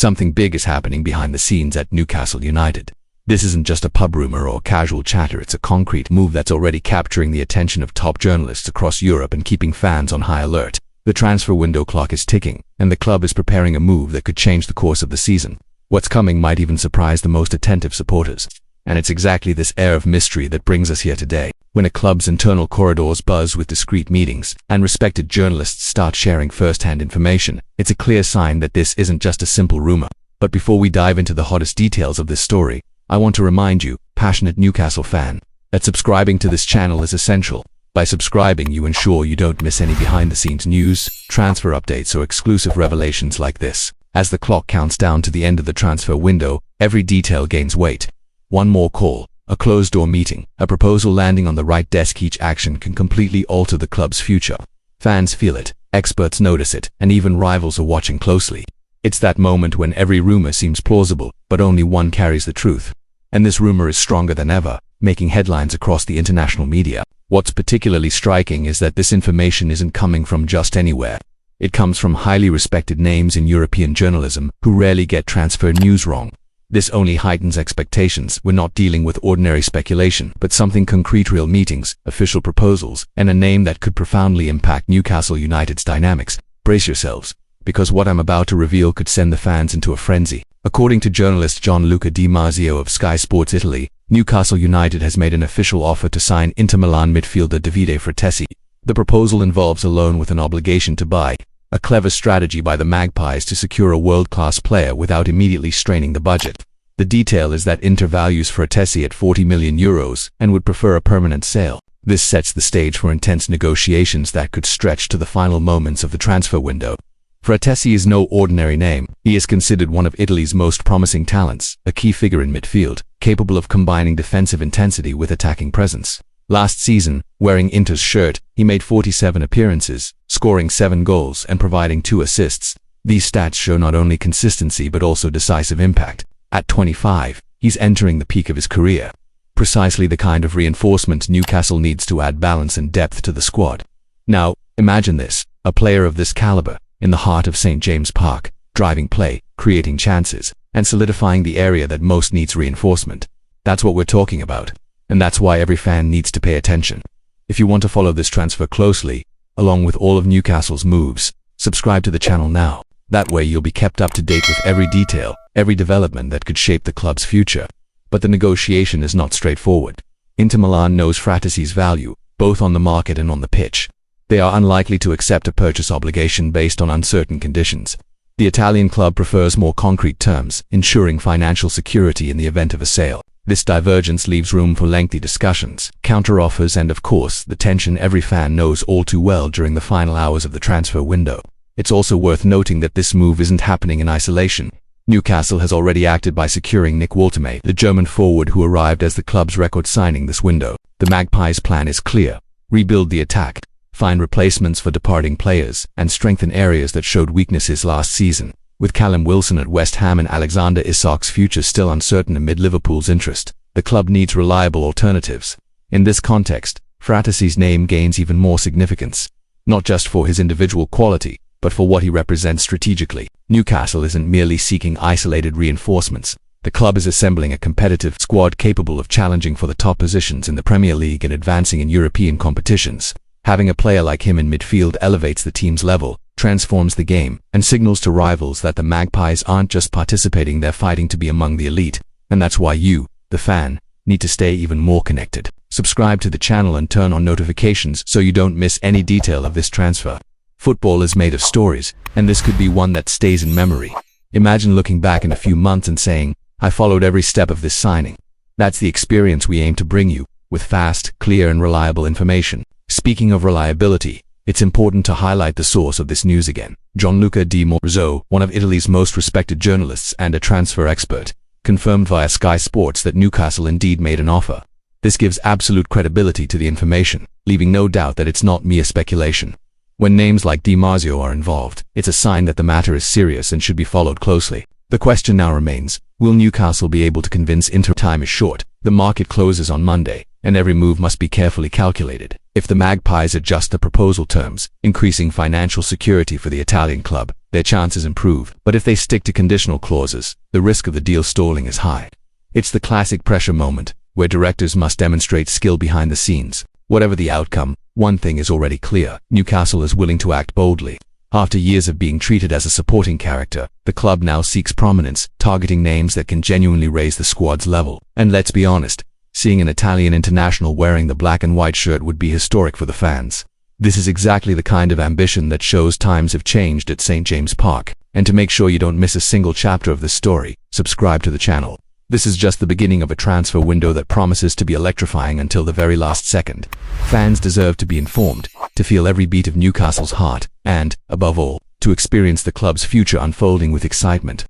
Something big is happening behind the scenes at Newcastle United. This isn't just a pub rumor or casual chatter, it's a concrete move that's already capturing the attention of top journalists across Europe and keeping fans on high alert. The transfer window clock is ticking, and the club is preparing a move that could change the course of the season. What's coming might even surprise the most attentive supporters. And it's exactly this air of mystery that brings us here today. When a club's internal corridors buzz with discreet meetings, and respected journalists start sharing first-hand information, it's a clear sign that this isn't just a simple rumor. But before we dive into the hottest details of this story, I want to remind you, passionate Newcastle fan, that subscribing to this channel is essential. By subscribing, you ensure you don't miss any behind-the-scenes news, transfer updates, or exclusive revelations like this. As the clock counts down to the end of the transfer window, every detail gains weight. One more call, a closed-door meeting, a proposal landing on the right desk, each action can completely alter the club's future. Fans feel it, experts notice it, and even rivals are watching closely. It's that moment when every rumor seems plausible, but only one carries the truth. And this rumor is stronger than ever, making headlines across the international media. What's particularly striking is that this information isn't coming from just anywhere. It comes from highly respected names in European journalism who rarely get transfer news wrong. This only heightens expectations. We're not dealing with ordinary speculation, but something concrete: real meetings, official proposals, and a name that could profoundly impact Newcastle United's dynamics. Brace yourselves, because what I'm about to reveal could send the fans into a frenzy. According to journalist Gianluca Di Marzio of Sky Sports Italy, Newcastle United has made an official offer to sign Inter Milan midfielder Davide Frattesi. The proposal involves a loan with an obligation to buy, a clever strategy by the Magpies to secure a world-class player without immediately straining the budget. The detail is that Inter values Frattesi at €40 million and would prefer a permanent sale. This sets the stage for intense negotiations that could stretch to the final moments of the transfer window. Frattesi is no ordinary name. He is considered one of Italy's most promising talents, a key figure in midfield, capable of combining defensive intensity with attacking presence. Last season, wearing Inter's shirt, he made 47 appearances, scoring 7 goals and providing 2 assists. These stats show not only consistency but also decisive impact. At 25, he's entering the peak of his career. Precisely the kind of reinforcement Newcastle needs to add balance and depth to the squad. Now, imagine this, a player of this caliber, in the heart of St. James Park, driving play, creating chances, and solidifying the area that most needs reinforcement. That's what we're talking about. And that's why every fan needs to pay attention. If you want to follow this transfer closely, along with all of Newcastle's moves, subscribe to the channel now. That way you'll be kept up to date with every detail, every development that could shape the club's future. But the negotiation is not straightforward. Inter Milan knows Frattesi's value, both on the market and on the pitch. They are unlikely to accept a purchase obligation based on uncertain conditions. The Italian club prefers more concrete terms, ensuring financial security in the event of a sale. This divergence leaves room for lengthy discussions, counter-offers, and of course, the tension every fan knows all too well during the final hours of the transfer window. It's also worth noting that this move isn't happening in isolation. Newcastle has already acted by securing Nick Woltemade, the German forward who arrived as the club's record signing this window. The Magpies' plan is clear: rebuild the attack, find replacements for departing players, and strengthen areas that showed weaknesses last season. With Callum Wilson at West Ham and Alexander Isak's future still uncertain amid Liverpool's interest, the club needs reliable alternatives. In this context, Frattesi's name gains even more significance, not just for his individual quality, but for what he represents strategically. Newcastle isn't merely seeking isolated reinforcements. The club is assembling a competitive squad capable of challenging for the top positions in the Premier League and advancing in European competitions. Having a player like him in midfield elevates the team's level, transforms the game, and signals to rivals that the Magpies aren't just participating, they're fighting to be among the elite. And that's why you, the fan, need to stay even more connected. Subscribe to the channel and turn on notifications so you don't miss any detail of this transfer. Football is made of stories, and this could be one that stays in memory. Imagine looking back in a few months and saying, "I followed every step of this signing." That's the experience we aim to bring you, with fast, clear, and reliable information. Speaking of reliability, it's important to highlight the source of this news again. Gianluca Di Marzio, one of Italy's most respected journalists and a transfer expert, confirmed via Sky Sports that Newcastle indeed made an offer. This gives absolute credibility to the information, leaving no doubt that it's not mere speculation. When names like Di Marzio are involved, it's a sign that the matter is serious and should be followed closely. The question now remains, will Newcastle be able to convince Inter? Time is short, the market closes on Monday, and every move must be carefully calculated. If the Magpies adjust the proposal terms, increasing financial security for the Italian club, their chances improve. But if they stick to conditional clauses, the risk of the deal stalling is high. It's the classic pressure moment, where directors must demonstrate skill behind the scenes. Whatever the outcome, one thing is already clear: Newcastle is willing to act boldly. After years of being treated as a supporting character, the club now seeks prominence, targeting names that can genuinely raise the squad's level. And let's be honest, seeing an Italian international wearing the black and white shirt would be historic for the fans. This is exactly the kind of ambition that shows times have changed at St. James Park. And to make sure you don't miss a single chapter of this story, subscribe to the channel. This is just the beginning of a transfer window that promises to be electrifying until the very last second. Fans deserve to be informed, to feel every beat of Newcastle's heart, and, above all, to experience the club's future unfolding with excitement.